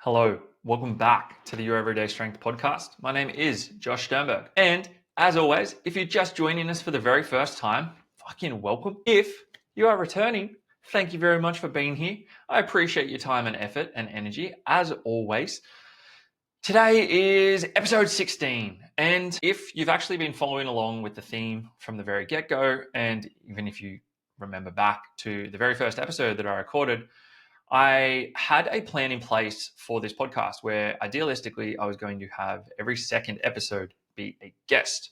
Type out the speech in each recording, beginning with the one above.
Hello, welcome back to the Your Everyday Strength podcast. My name is Josh Sternberg. And as always, if you're just joining us for the very first time, fucking welcome. If you are returning, thank you very much for being here. I appreciate your time and effort and energy as always. Today is episode 16. And if you've actually been following along with the theme from the very get-go, and even if you remember back to the very first episode that I recorded, I had a plan in place for this podcast where idealistically I was going to have every second episode be a guest.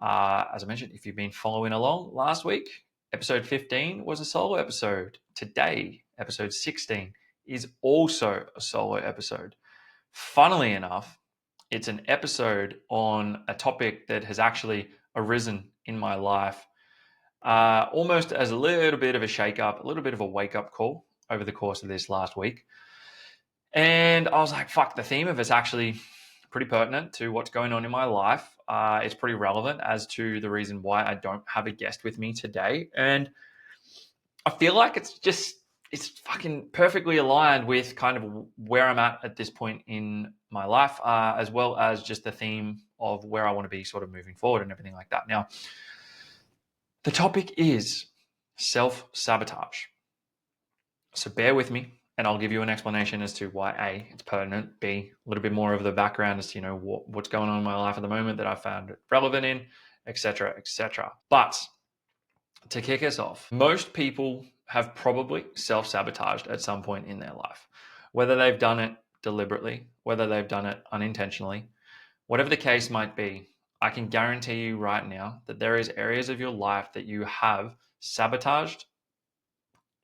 As I mentioned, if you've been following along last week, episode 15 was a solo episode. Today, episode 16 is also a solo episode. Funnily enough, it's an episode on a topic that has actually arisen in my life almost as a little bit of a shake-up, a little bit of a wake-up call over the course of this last week. And I was like, fuck, the theme of it's actually pretty pertinent to what's going on in my life. It's pretty relevant as to the reason why I don't have a guest with me today. And I feel like it's fucking perfectly aligned with kind of where I'm at this point in my life, as well as just the theme of where I want to be sort of moving forward and everything like that. Now, the topic is self-sabotage. So bear with me and I'll give you an explanation as to why A, it's pertinent, B, a little bit more of the background as to, what's going on in my life at the moment that I found it relevant in, etc., etc. But to kick us off, most people have probably self-sabotaged at some point in their life, whether they've done it deliberately, whether they've done it unintentionally, whatever the case might be. I can guarantee you right now that there is areas of your life that you have sabotaged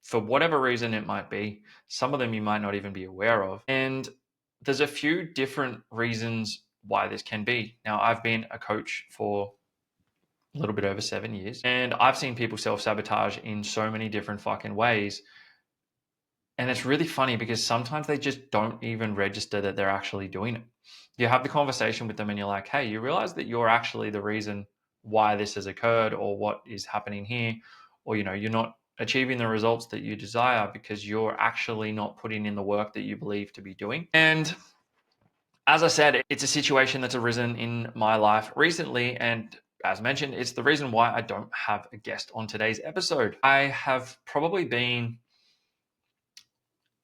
for whatever reason it might be. Some of them you might not even be aware of. And there's a few different reasons why this can be. Now, I've been a coach for a little bit over 7 years, and I've seen people self-sabotage in so many different fucking ways. And it's really funny because sometimes they just don't even register that they're actually doing it. You have the conversation with them and you're like, hey, you realize that you're actually the reason why this has occurred or what is happening here, or, you're not achieving the results that you desire because you're actually not putting in the work that you believe to be doing. And as I said, it's a situation that's arisen in my life recently. And as mentioned, it's the reason why I don't have a guest on today's episode. I have probably been,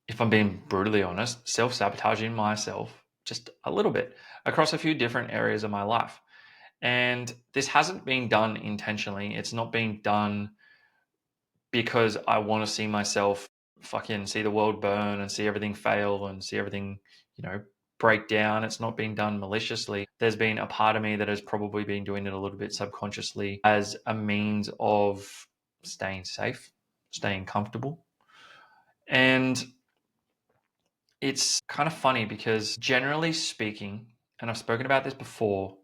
if I'm being brutally honest, self-sabotaging myself just a little bit across a few different areas of my life. And this hasn't been done intentionally. It's not being done because I want to see myself fucking see the world burn and see everything fail and see everything, break down. It's not being done maliciously. There's been a part of me that has probably been doing it a little bit subconsciously as a means of staying safe, staying comfortable. And it's kind of funny because generally speaking, and I've spoken about this before,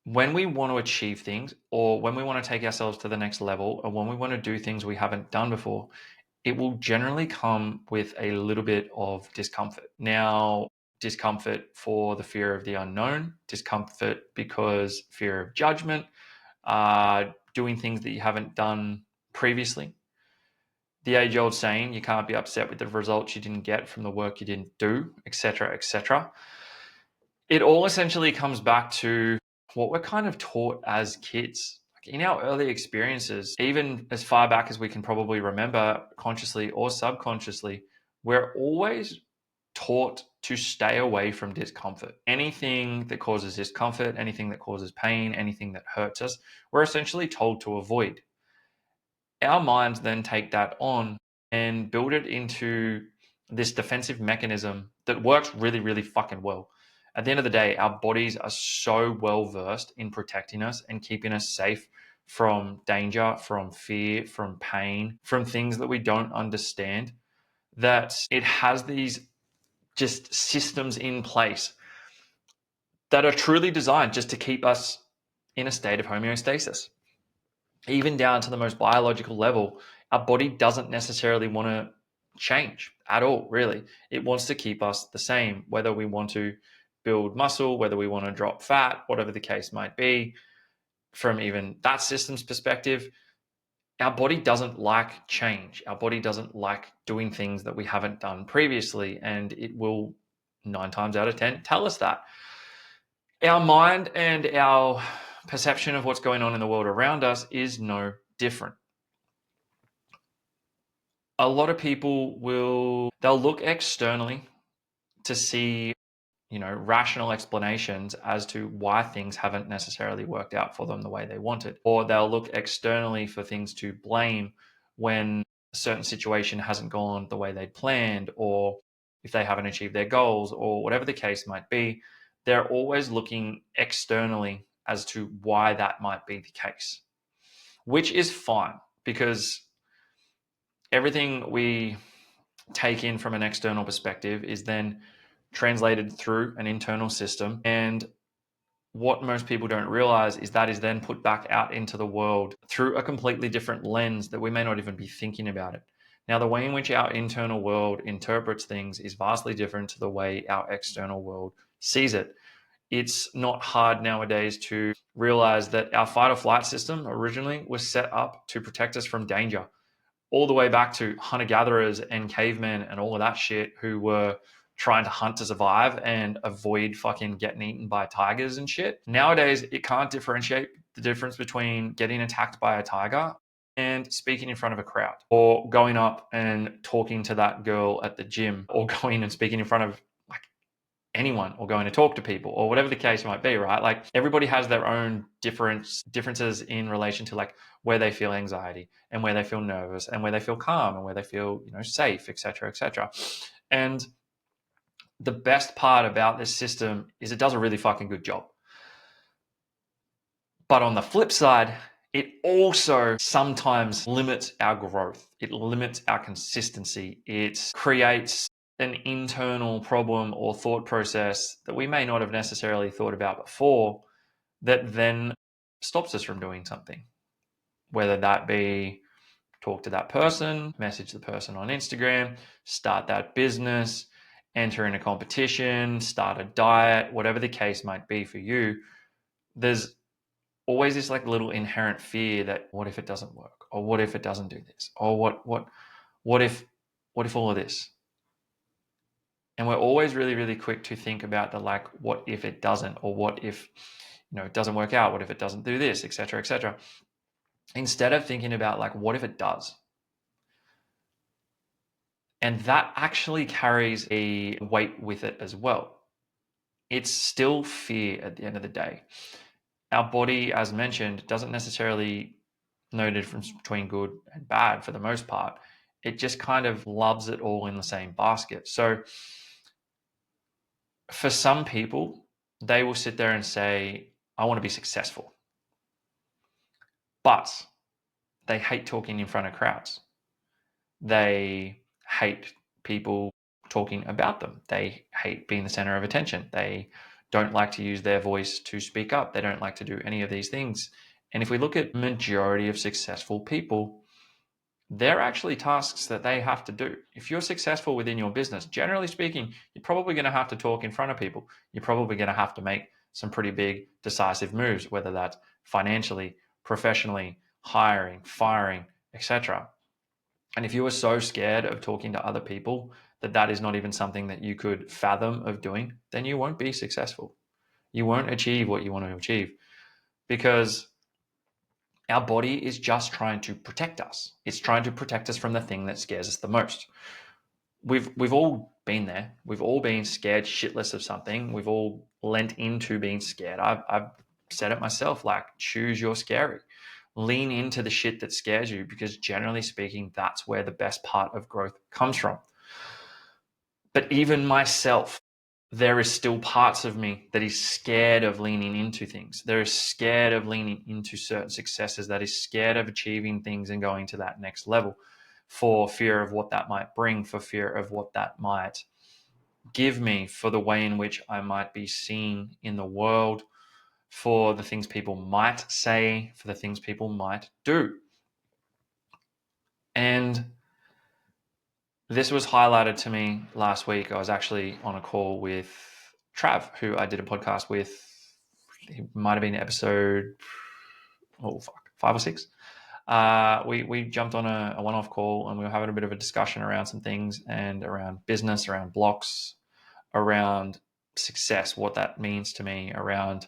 when we want to achieve things or when we want to take ourselves to the next level or when we want to do things we haven't done before, it will generally come with a little bit of discomfort. Now, discomfort for the fear of the unknown, discomfort because fear of judgment, doing things that you haven't done previously. The age-old saying, you can't be upset with the results you didn't get from the work you didn't do, etc., etc. It all essentially comes back to what we're kind of taught as kids. In our early experiences, even as far back as we can probably remember, consciously or subconsciously, we're always taught to stay away from discomfort. Anything that causes discomfort, anything that causes pain, anything that hurts us, we're essentially told to avoid. Our minds then take that on and build it into this defensive mechanism that works really, really fucking well. At the end of the day, our bodies are so well versed in protecting us and keeping us safe from danger, from fear, from pain, from things that we don't understand, that it has these just systems in place that are truly designed just to keep us in a state of homeostasis. Even down to the most biological level, our body doesn't necessarily want to change at all, really. It wants to keep us the same, whether we want to build muscle, whether we want to drop fat, whatever the case might be. From even that system's perspective, our body doesn't like change. Our body doesn't like doing things that we haven't done previously, and it will 9 times out of 10 tell us that. Our mind and our perception of what's going on in the world around us is no different. A lot of people they'll look externally to see, rational explanations as to why things haven't necessarily worked out for them the way they wanted. Or they'll look externally for things to blame when a certain situation hasn't gone the way they'd planned, or if they haven't achieved their goals, or whatever the case might be. They're always looking externally as to why that might be the case, which is fine, because everything we take in from an external perspective is then translated through an internal system. And what most people don't realize is that is then put back out into the world through a completely different lens that we may not even be thinking about it. Now, the way in which our internal world interprets things is vastly different to the way our external world sees it. It's not hard nowadays to realize that our fight or flight system originally was set up to protect us from danger, all the way back to hunter-gatherers and cavemen and all of that shit, who were trying to hunt to survive and avoid fucking getting eaten by tigers and shit. Nowadays, it can't differentiate the difference between getting attacked by a tiger and speaking in front of a crowd, or going up and talking to that girl at the gym, or going and speaking in front of like anyone, or going to talk to people, or whatever the case might be, right? Like, everybody has their own differences in relation to like where they feel anxiety and where they feel nervous and where they feel calm and where they feel, safe, etc., etc. And the best part about this system is it does a really fucking good job. But on the flip side, it also sometimes limits our growth. It limits our consistency. It creates an internal problem or thought process that we may not have necessarily thought about before, that then stops us from doing something. Whether that be talk to that person, message the person on Instagram, start that business, enter in a competition, start a diet, whatever the case might be for you, there's always this like little inherent fear that what if it doesn't work, or what if it doesn't do this, or what if all of this. And we're always really, really quick to think about the like, what if it doesn't, or what if it doesn't work out, what if it doesn't do this, etc., etc., instead of thinking about like, what if it does. And that actually carries a weight with it as well. It's still fear at the end of the day. Our body, as mentioned, doesn't necessarily know the difference between good and bad for the most part. It just kind of loves it all in the same basket. So for some people, they will sit there and say, I want to be successful. But they hate talking in front of crowds. They hate people talking about them. They hate being the center of attention. They don't like to use their voice to speak up. They don't like to do any of these things. And if we look at majority of successful people, they're actually tasks that they have to do. If you're successful within your business, generally speaking, you're probably going to have to talk in front of people. You're probably going to have to make some pretty big decisive moves, whether that's financially, professionally, hiring, firing, etc. And if you are so scared of talking to other people that that is not even something that you could fathom of doing, then you won't be successful. You won't achieve what you want to achieve, because our body is just trying to protect us. It's trying to protect us from the thing that scares us the most. We've all been there. We've all been scared shitless of something. We've all lent into being scared. I've said it myself, like, choose your scary. Lean into the shit that scares you, because generally speaking, that's where the best part of growth comes from. But even myself, there is still parts of me that is scared of leaning into things. There is scared of leaning into certain successes, that is scared of achieving things and going to that next level, for fear of what that might bring, for fear of what that might give me, for the way in which I might be seen in the world, for the things people might say, for the things people might do. And this was highlighted to me last week. I was actually on a call with Trav, who I did a podcast with. He might have been episode 5 or 6. We jumped on a one-off call, and we were having a bit of a discussion around some things, and around business, around blocks, around success, what that means to me, around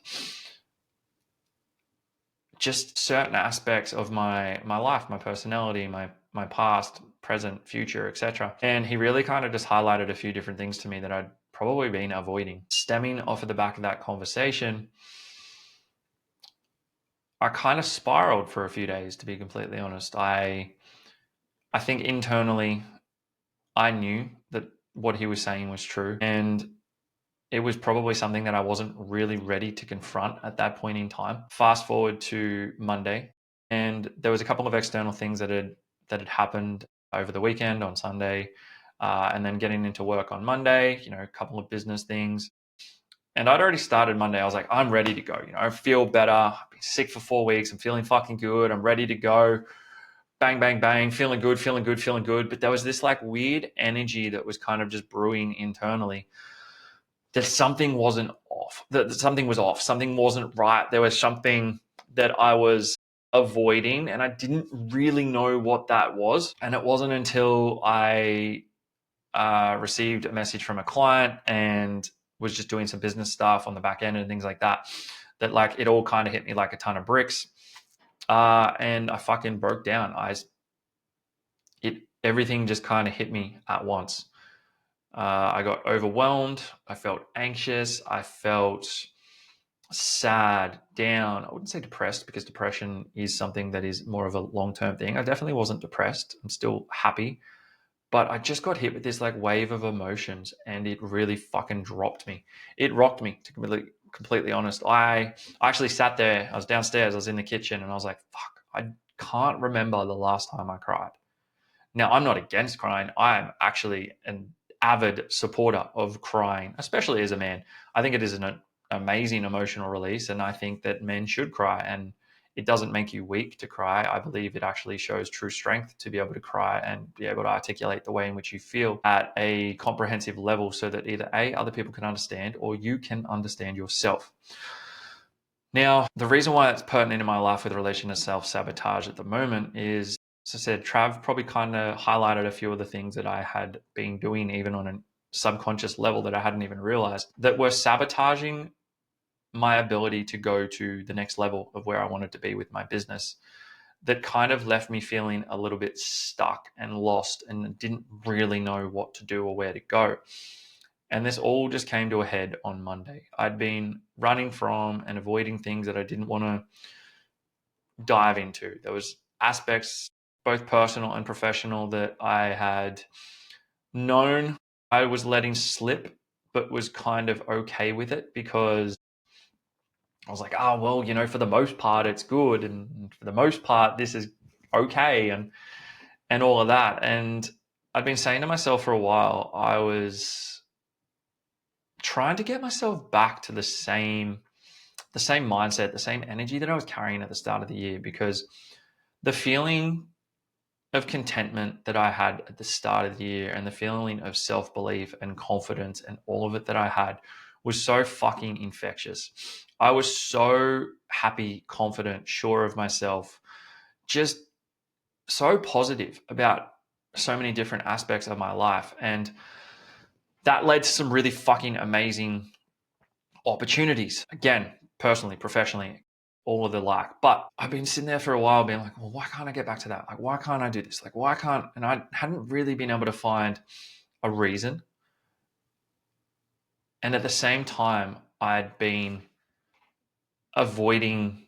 just certain aspects of my life, my personality, my past, present, future, etc. And he really kind of just highlighted a few different things to me that I'd probably been avoiding. Stemming off of the back of that conversation, I kind of spiraled for a few days, to be completely honest. I think internally I knew that what he was saying was true, and it was probably something that I wasn't really ready to confront at that point in time. Fast forward to Monday, and there was a couple of external things that had happened over the weekend on Sunday, and then getting into work on Monday. A couple of business things, and I'd already started Monday. I was like, I'm ready to go. I feel better. I've been sick for 4 weeks. I'm feeling fucking good. I'm ready to go. Bang, bang, bang. Feeling good, feeling good, feeling good. But there was this like weird energy that was kind of just brewing internally, that something wasn't off, that something was off, something wasn't right. There was something that I was avoiding, and I didn't really know what that was. And it wasn't until I received a message from a client and was just doing some business stuff on the back end and things like that, that like it all kind of hit me like a ton of bricks. And I fucking broke down. Everything just kind of hit me at once. I got overwhelmed. I felt anxious. I felt sad, down. I wouldn't say depressed, because depression is something that is more of a long-term thing. I definitely wasn't depressed. I'm still happy. But I just got hit with this like wave of emotions, and it really fucking dropped me. It rocked me, to be completely honest. I actually sat there. I was downstairs. I was in the kitchen, and I was like, fuck, I can't remember the last time I cried. Now, I'm not against crying. I'm actually an avid supporter of crying, especially as a man. I think it is an amazing emotional release, and I think that men should cry, and it doesn't make you weak to cry. I believe it actually shows true strength to be able to cry and be able to articulate the way in which you feel at a comprehensive level, so that either A, other people can understand, or you can understand yourself. Now, the reason why it's pertinent in my life with relation to self-sabotage at the moment is, as I said, Trav probably kind of highlighted a few of the things that I had been doing, even on a subconscious level, that I hadn't even realized, that were sabotaging my ability to go to the next level of where I wanted to be with my business, that kind of left me feeling a little bit stuck and lost and didn't really know what to do or where to go. And this all just came to a head on Monday. I'd been running from and avoiding things that I didn't want to dive into. There was aspects, both personal and professional, that I had known I was letting slip, but was kind of okay with it, because I was like, oh, well, for the most part, it's good. And for the most part, this is okay. And all of that. And I'd been saying to myself for a while, I was trying to get myself back to the same mindset, the same energy that I was carrying at the start of the year, because the feeling of contentment that I had at the start of the year, and the feeling of self-belief and confidence and all of it that I had, was so fucking infectious. I was so happy, confident, sure of myself, just so positive about so many different aspects of my life. And that led to some really fucking amazing opportunities. Again, personally, professionally, all of the like. But I've been sitting there for a while being like, well, why can't I get back to that? Like, why can't I do this? Like, why can't, and I hadn't really been able to find a reason. And at the same time, I'd been avoiding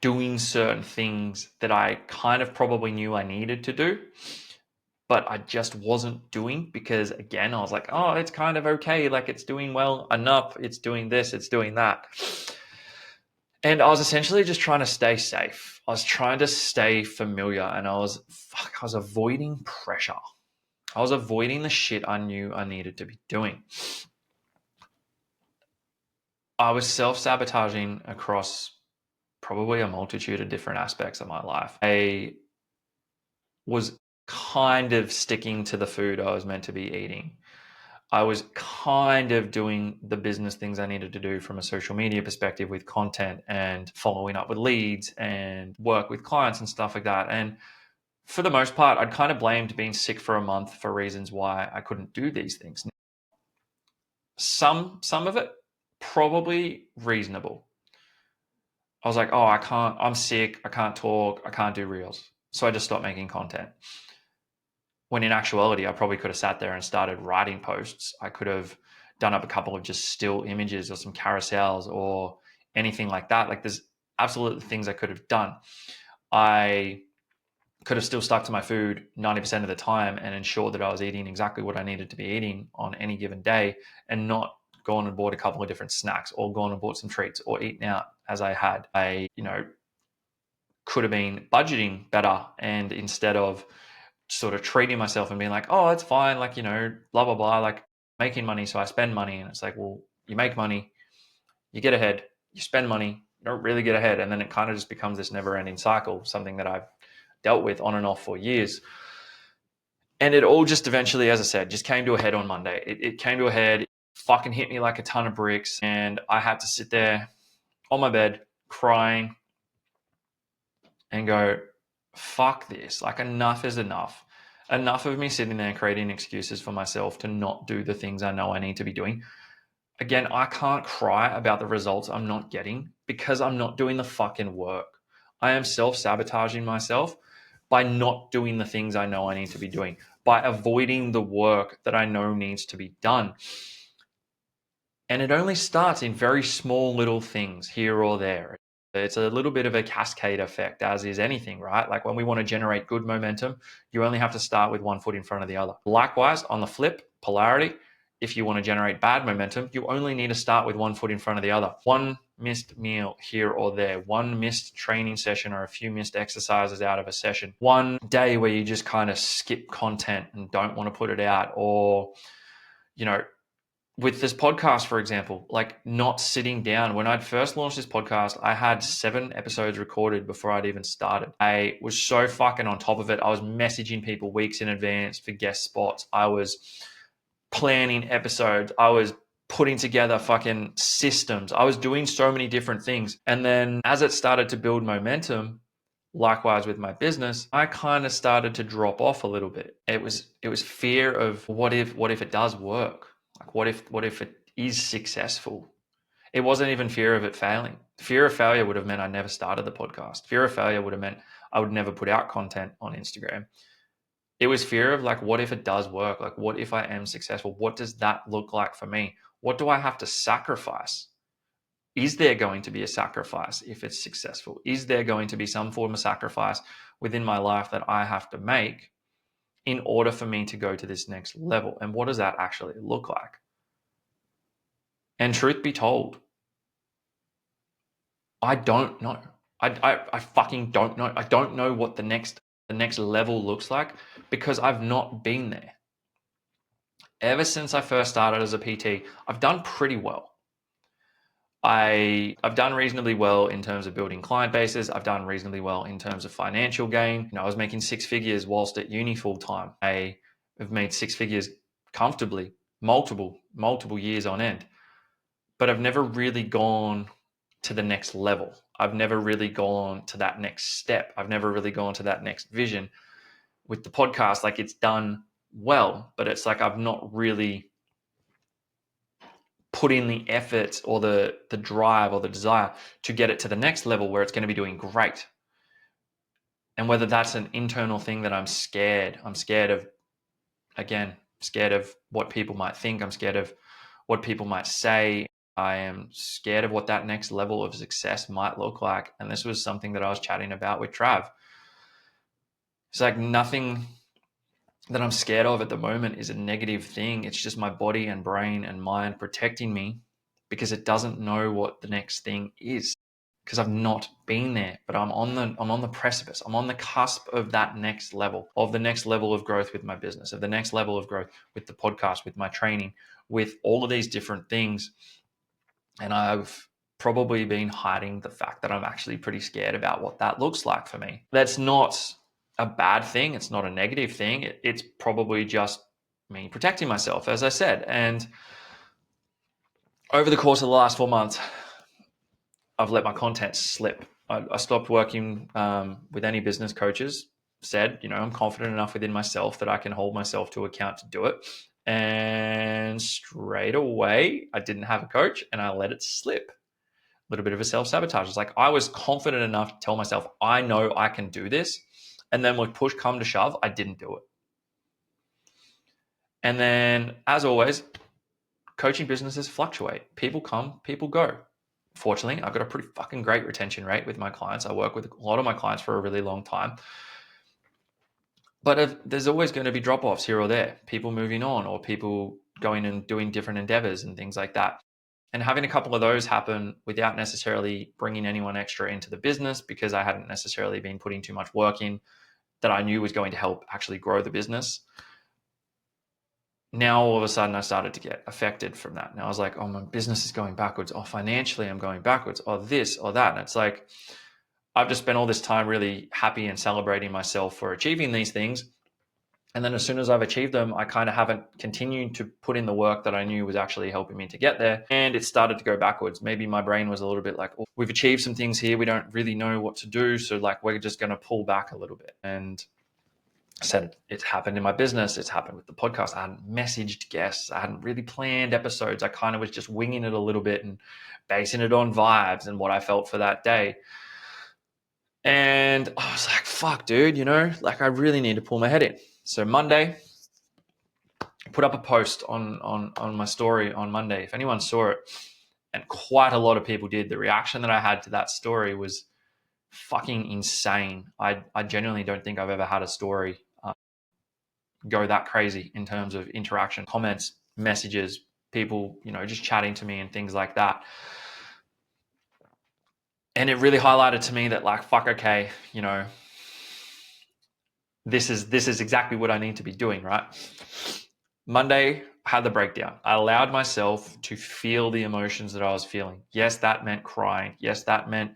doing certain things that I kind of probably knew I needed to do, but I just wasn't doing, because again, I was like, oh, it's kind of okay. Like, it's doing well enough. It's doing this, it's doing that. And I was essentially just trying to stay safe. I was trying to stay familiar, and I was avoiding pressure. I was avoiding the shit I knew I needed to be doing. I was self-sabotaging across probably a multitude of different aspects of my life. I was kind of sticking to the food I was meant to be eating. I was kind of doing the business things I needed to do from a social media perspective, with content and following up with leads and work with clients and stuff like that. And for the most part, I'd kind of blamed being sick for a month for reasons why I couldn't do these things. Some of it probably reasonable. I was like, oh, I can't, I'm sick, I can't talk, I can't do reels. So I just stopped making content. When in actuality, I probably could have sat there and started writing posts. I could have done up a couple of just still images or some carousels or anything like that. Like there's absolutely things I could have done. I could have still stuck to my food 90% of the time and ensured that I was eating exactly what I needed to be eating on any given day, and not gone and bought a couple of different snacks or gone and bought some treats or eaten out as I had. I, could have been budgeting better, and instead of sort of treating myself and being like, oh, it's fine, like, blah, blah, blah, like making money. So I spend money, and it's like, well, you make money, you get ahead, you spend money, you don't really get ahead. And then it kind of just becomes this never ending cycle, something that I've dealt with on and off for years. And it all just eventually, as I said, just came to a head on Monday. It came to a head, fucking hit me like a ton of bricks. And I had to sit there on my bed crying and go, fuck this. Like, enough is enough. Enough of me sitting there creating excuses for myself to not do the things I know I need to be doing. Again, I can't cry about the results I'm not getting because I'm not doing the fucking work. I am self-sabotaging myself by not doing the things I know I need to be doing, by avoiding the work that I know needs to be done. And it only starts in very small little things here or there. It's a little bit of a cascade effect, as is anything, right? Like when we want to generate good momentum, you only have to start with one foot in front of the other. Likewise, on the flip, polarity, if you want to generate bad momentum, you only need to start with one foot in front of the other. One missed meal here or there, one missed training session or a few missed exercises out of a session, one day where you just kind of skip content and don't want to put it out, or, with this podcast, for example, like not sitting down. When I'd first launched this podcast, I had 7 episodes recorded before I'd even started. I was so fucking on top of it. I was messaging people weeks in advance for guest spots. I was planning episodes. I was putting together fucking systems. I was doing so many different things. And then as it started to build momentum, likewise with my business, I kind of started to drop off a little bit. It was fear of what if it does work? Like what if it is successful? It wasn't even fear of it failing. Fear of failure would have meant I never started the podcast. Fear of failure would have meant I would never put out content on Instagram. It was fear of like, what if it does work? Like, what if I am successful? What does that look like for me? What do I have to sacrifice? Is there going to be a sacrifice if it's successful? Is there going to be some form of sacrifice within my life that I have to make in order for me to go to this next level? And what does that actually look like? And truth be told, I don't know. I fucking don't know. I don't know what the next level looks like because I've not been there. Ever since I first started as a PT, I've done pretty well. I've done reasonably well in terms of building client bases. I've done reasonably well in terms of financial gain. I was making 6 figures whilst at uni full time. I have made 6 figures comfortably, multiple years on end. But I've never really gone to the next level. I've never really gone to that next step. I've never really gone to that next vision. With the podcast, like it's done well, but it's like I've not really put in the effort or the drive or the desire to get it to the next level where it's going to be doing great. And whether that's an internal thing that I'm scared of, again, scared of what people might think. I'm scared of what people might say. I am scared of what that next level of success might look like. And this was something that I was chatting about with Trav. It's like nothing that I'm scared of at the moment is a negative thing. It's just my body and brain and mind protecting me because it doesn't know what the next thing is, because I've not been there, but I'm on the precipice. I'm on the cusp of that next level, of the next level of growth with my business, of the next level of growth with the podcast, with my training, with all of these different things. And I've probably been hiding the fact that I'm actually pretty scared about what that looks like for me. That's not a bad thing. It's not a negative thing. It's probably just me protecting myself, as I said. And over the course of the last 4 months, I've let my content slip. I stopped working with any business coaches. Said, I'm confident enough within myself that I can hold myself to account to do it. And straight straight away, I didn't have a coach and I let it slip. A little bit of a self-sabotage. It's like I was confident enough to tell myself, I know I can do this. And then when push come to shove, I didn't do it. And then, as always, coaching businesses fluctuate. People come, people go. Fortunately, I've got a pretty fucking great retention rate with my clients. I work with a lot of my clients for a really long time. But there's always going to be drop-offs here or there, people moving on or people going and doing different endeavors and things like that. And having a couple of those happen without necessarily bringing anyone extra into the business, because I hadn't necessarily been putting too much work in that I knew was going to help actually grow the business. Now, all of a sudden, I started to get affected from that. And I was like, oh, my business is going backwards. Oh, financially, I'm going backwards. Oh, this or that. And it's like, I've just spent all this time really happy and celebrating myself for achieving these things. And then as soon as I've achieved them, I kind of haven't continued to put in the work that I knew was actually helping me to get there. And it started to go backwards. Maybe my brain was a little bit like, oh, we've achieved some things here. We don't really know what to do. So like, we're just going to pull back a little bit. And I said, it's happened in my business. It's happened with the podcast. I hadn't messaged guests. I hadn't really planned episodes. I kind of was just winging it a little bit and basing it on vibes and what I felt for that day. And I was like, fuck, dude, like I really need to pull my head in. So Monday, I put up a post on my story on Monday. If anyone saw it, and quite a lot of people did, the reaction that I had to that story was fucking insane. I genuinely don't think I've ever had a story go that crazy in terms of interaction, comments, messages, people, just chatting to me and things like that. And it really highlighted to me that like, fuck, okay, this is exactly what I need to be doing, right? Monday, I had the breakdown. I allowed myself to feel the emotions that I was feeling. Yes, that meant crying. Yes, that meant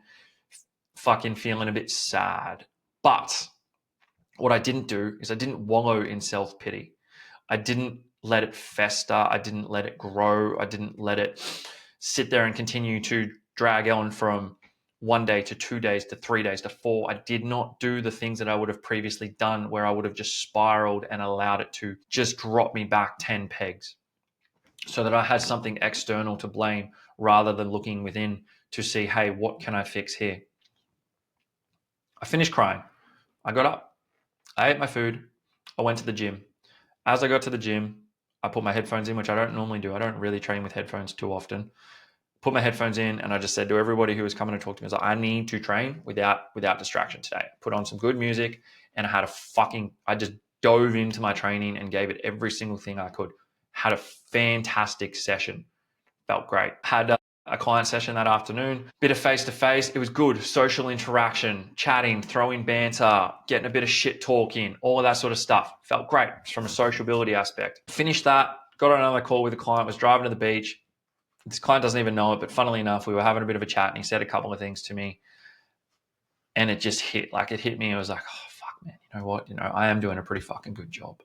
fucking feeling a bit sad. But what I didn't do is I didn't wallow in self-pity. I didn't let it fester. I didn't let it grow. I didn't let it sit there and continue to drag on from 1 day to 2 days to 3 days to 4. I did not do the things that I would have previously done where I would have just spiraled and allowed it to just drop me back 10 pegs so that I had something external to blame rather than looking within to see, hey, what can I fix here? I finished crying. I got up. I ate my food. I went to the gym. As I got to the gym, I put my headphones in, which I don't normally do. I don't really train with headphones too often. Put my headphones in and I just said to everybody who was coming to talk to me, I was like, I need to train without distraction today. Put on some good music and I just dove into my training and gave it every single thing I could. Had a fantastic session. Felt great. Had a client session that afternoon, bit of face-to-face. It was good. Social interaction, chatting, throwing banter, getting a bit of shit talk in, all of that sort of stuff. Felt great from a sociability aspect. Finished that, got on another call with a client, was driving to the beach. This client doesn't even know it, but funnily enough, we were having a bit of a chat and he said a couple of things to me and it just hit me. It was like, oh, fuck, man, you know what? I am doing a pretty fucking good job.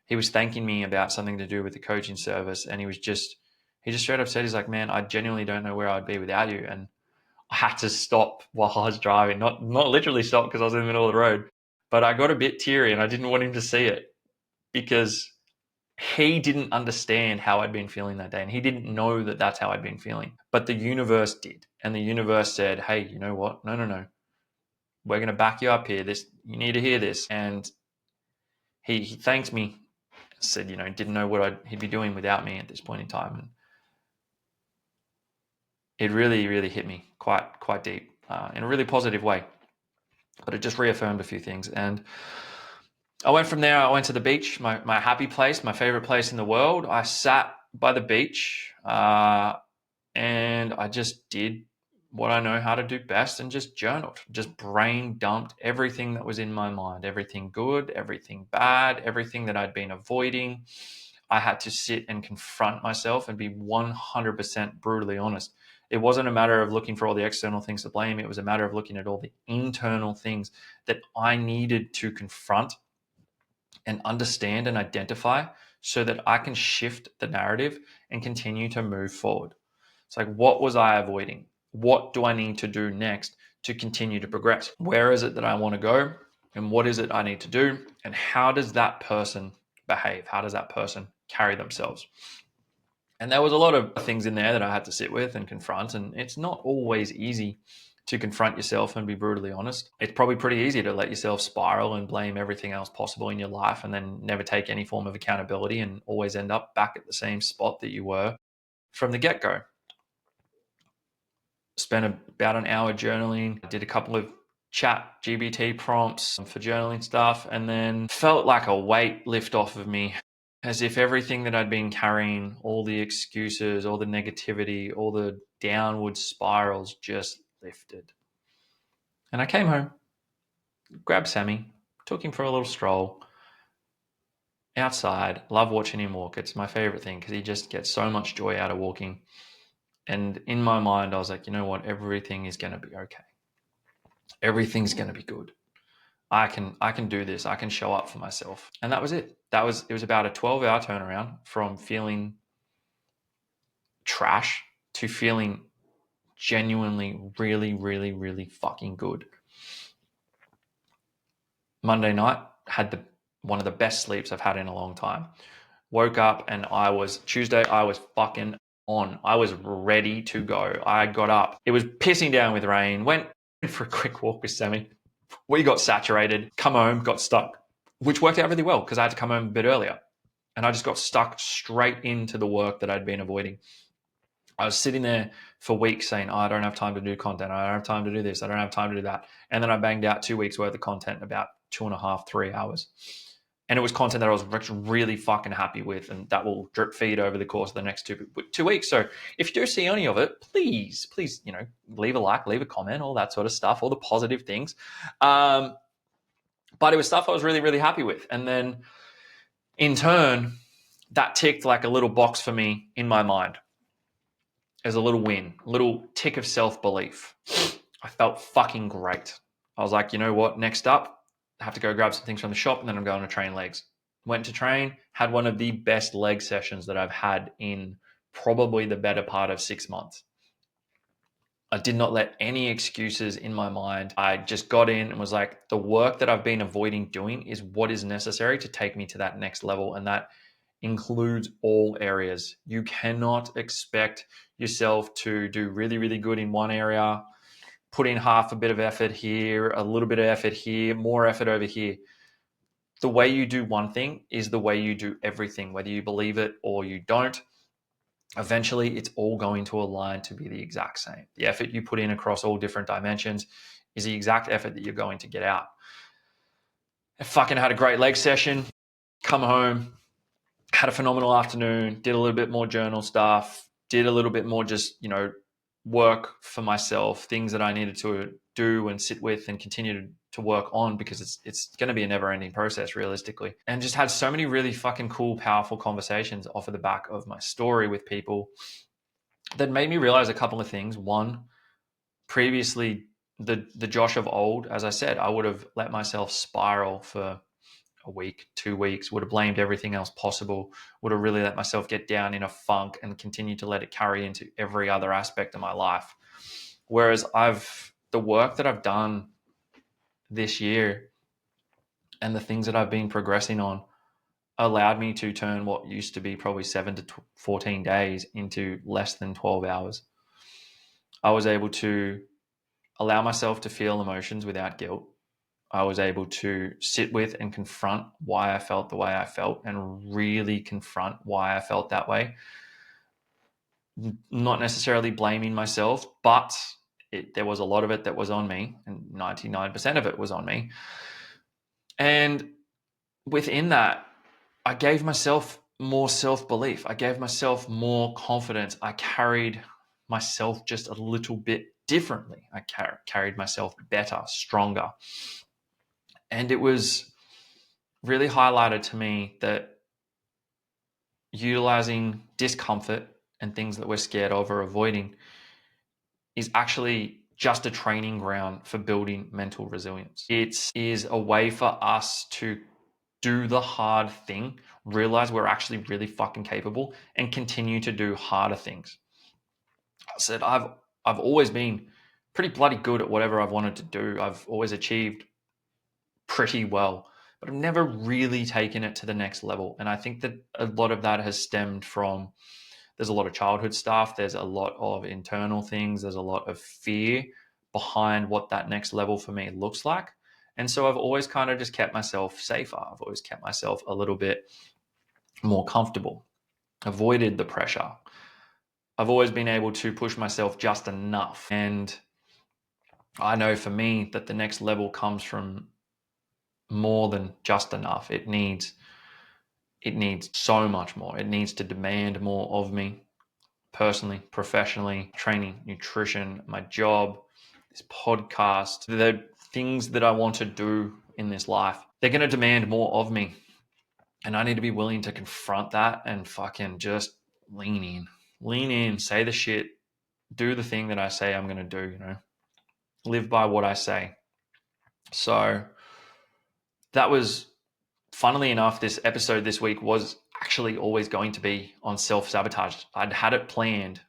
He was thanking me about something to do with the coaching service and he just straight up said, he's like, man, I genuinely don't know where I'd be without you. And I had to stop while I was driving, not literally stop because I was in the middle of the road, but I got a bit teary and I didn't want him to see it because he didn't understand how I'd been feeling that day. And he didn't know that that's how I'd been feeling, but the universe did. And the universe said, hey, you know what? No. We're going to back you up here. You need to hear this. And he thanked me, said, didn't know what he'd be doing without me at this point in time. And it really, really hit me quite deep in a really positive way, but it just reaffirmed a few things. And I went from there. I went to the beach, my happy place, my favorite place in the world. I sat by the beach and I just did what I know how to do best and just journaled, just brain dumped everything that was in my mind, everything good, everything bad, everything that I'd been avoiding. I had to sit and confront myself and be 100% brutally honest. It wasn't a matter of looking for all the external things to blame. It was a matter of looking at all the internal things that I needed to confront and understand and identify so that I can shift the narrative and continue to move forward. It's like, what was I avoiding? What do I need to do next to continue to progress? Where is it that I want to go? And what is it I need to do? And how does that person behave? How does that person carry themselves? And there was a lot of things in there that I had to sit with and confront. And it's not always easy to confront yourself and be brutally honest. It's probably pretty easy to let yourself spiral and blame everything else possible in your life and then never take any form of accountability and always end up back at the same spot that you were from the get-go. Spent about an hour journaling, did a couple of chat GBT prompts for journaling stuff, and then felt like a weight lift off of me, as if everything that I'd been carrying, all the excuses, all the negativity, all the downward spirals just lifted. And I came home, grabbed Sammy, took him for a little stroll outside. Love watching him walk. It's my favorite thing because he just gets so much joy out of walking. And in my mind, I was like, you know what? Everything is going to be okay. Everything's going to be good. I can do this. I can show up for myself. And that was it. It was about a 12-hour turnaround from feeling trash to feeling genuinely really, really, really fucking good. Monday night, had one of the best sleeps I've had in a long time. Woke up and Tuesday, I was fucking on. I was ready to go. I got up. It was pissing down with rain. Went for a quick walk with Sammy. We got saturated, come home, got stuck, which worked out really well because I had to come home a bit earlier. And I just got stuck straight into the work that I'd been avoiding. I was sitting there for weeks saying, I don't have time to do content. I don't have time to do this. I don't have time to do that. And then I banged out 2 weeks worth of content in about 2.5, 3 hours. And it was content that I was really fucking happy with. And that will drip feed over the course of the next 2 weeks. So if you do see any of it, please, leave a like, leave a comment, all that sort of stuff, all the positive things. But it was stuff I was really, really happy with. And then in turn, that ticked like a little box for me in my mind as a little win, a little tick of self-belief. I felt fucking great. I was like, you know what? Next up, I have to go grab some things from the shop and then I'm going to train legs. Went to train, had one of the best leg sessions that I've had in probably the better part of 6 months. I did not let any excuses in my mind. I just got in and was like, the work that I've been avoiding doing is what is necessary to take me to that next level. And that includes all areas. You cannot expect yourself to do really, really good in one area, put in half a bit of effort here, a little bit of effort here, more effort over here. The way you do one thing is the way you do everything, whether you believe it or you don't. Eventually, it's all going to align to be the exact same. The effort you put in across all different dimensions is the exact effort that you're going to get out. I fucking had a great leg session, come home, had a phenomenal afternoon, did a little bit more journal stuff, did a little bit more just, work for myself, things that I needed to do and sit with and continue to work on because it's going to be a never-ending process realistically. And just had so many really fucking cool, powerful conversations off of the back of my story with people that made me realize a couple of things. One, previously, the Josh of old, as I said, I would have let myself spiral for a week, 2 weeks, would have blamed everything else possible, would have really let myself get down in a funk and continue to let it carry into every other aspect of my life. Whereas the work that I've done this year and the things that I've been progressing on allowed me to turn what used to be probably 7 to 14 days into less than 12 hours. I was able to allow myself to feel emotions without guilt. I was able to sit with and confront why I felt the way I felt and really confront why I felt that way. Not necessarily blaming myself, but there was a lot of it that was on me, and 99% of it was on me. And within that, I gave myself more self-belief. I gave myself more confidence. I carried myself just a little bit differently. I carried myself better, stronger. And it was really highlighted to me that utilizing discomfort and things that we're scared of or avoiding is actually just a training ground for building mental resilience. It is a way for us to do the hard thing, realize we're actually really fucking capable, and continue to do harder things. I said, I've always been pretty bloody good at whatever I've wanted to do. I've always achieved pretty well, but I've never really taken it to the next level. And I think that a lot of that has stemmed from there's a lot of childhood stuff. There's a lot of internal things. There's a lot of fear behind what that next level for me looks like. And so I've always kind of just kept myself safer. I've always kept myself a little bit more comfortable, avoided the pressure. I've always been able to push myself just enough. And I know for me that the next level comes from more than just enough. It needs so much more. It needs to demand more of me personally, professionally, training, nutrition, my job, this podcast, the things that I want to do in this life. They're going to demand more of me. And I need to be willing to confront that and fucking just lean in, say the shit, do the thing that I say I'm going to do, live by what I say. So that was, funnily enough, this episode this week was actually always going to be on self-sabotage. I'd had it planned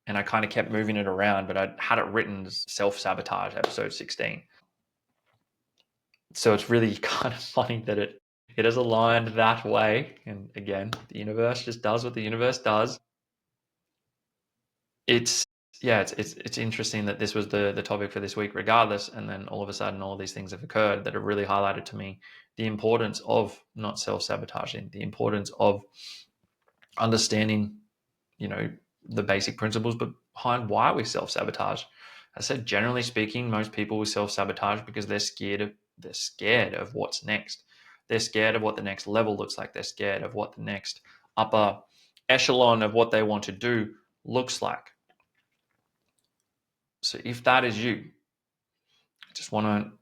and I kind of kept moving it around, but I had it written as self-sabotage, episode 16. So it's really kind of funny that it is aligned that way. And again, the universe just does what the universe does. It's interesting that this was the topic for this week regardless. And then all of a sudden, all of these things have occurred that have really highlighted to me the importance of not self-sabotaging, the importance of understanding, the basic principles behind why we self-sabotage. I said, generally speaking, most people will self-sabotage because they're scared of what's next. They're scared of what the next level looks like. They're scared of what the next upper echelon of what they want to do looks like. So if that is you, I just want to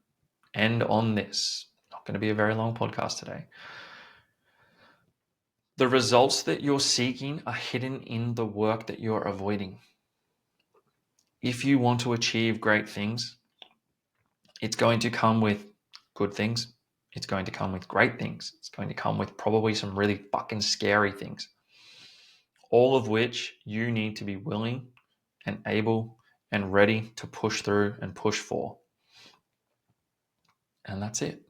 end on this. Not going to be a very long podcast today. The results that you're seeking are hidden in the work that you're avoiding. If you want to achieve great things, it's going to come with good things. It's going to come with great things. It's going to come with probably some really fucking scary things. All of which you need to be willing and able and ready to push through and push for. And that's it.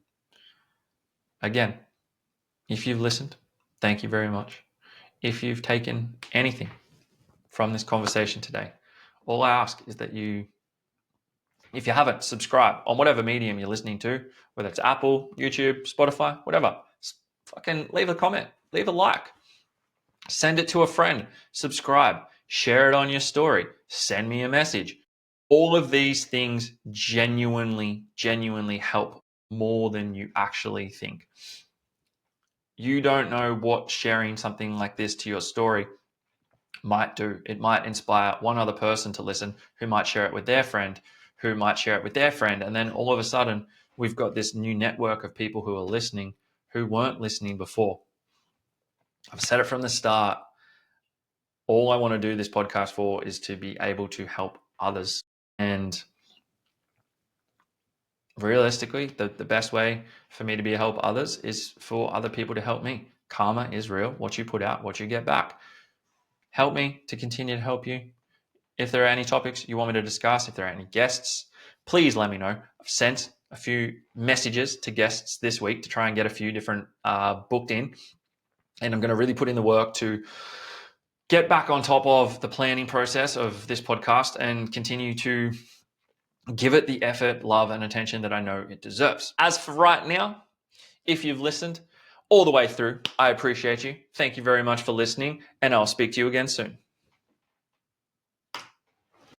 Again, if you've listened, thank you very much. If you've taken anything from this conversation today, all I ask is that you, if you haven't, subscribe on whatever medium you're listening to, whether it's Apple, YouTube, Spotify, whatever. Fucking leave a comment, leave a like, send it to a friend, subscribe, share it on your story, send me a message. All of these things genuinely help more than you actually think. You don't know what sharing something like this to your story might do. It might inspire one other person to listen who might share it with their friend, who might share it with their friend. And then all of a sudden, we've got this new network of people who are listening who weren't listening before. I've said it from the start. All I want to do this podcast for is to be able to help others. And realistically, the best way for me to be help others is for other people to help me. Karma is real. What you put out, what you get back. Help me to continue to help you. If there are any topics you want me to discuss, if there are any guests, please let me know. I've sent a few messages to guests this week to try and get a few different booked in. And I'm going to really put in the work to get back on top of the planning process of this podcast and continue to give it the effort, love, and attention that I know it deserves. As for right now, if you've listened all the way through, I appreciate you. Thank you very much for listening, and I'll speak to you again soon.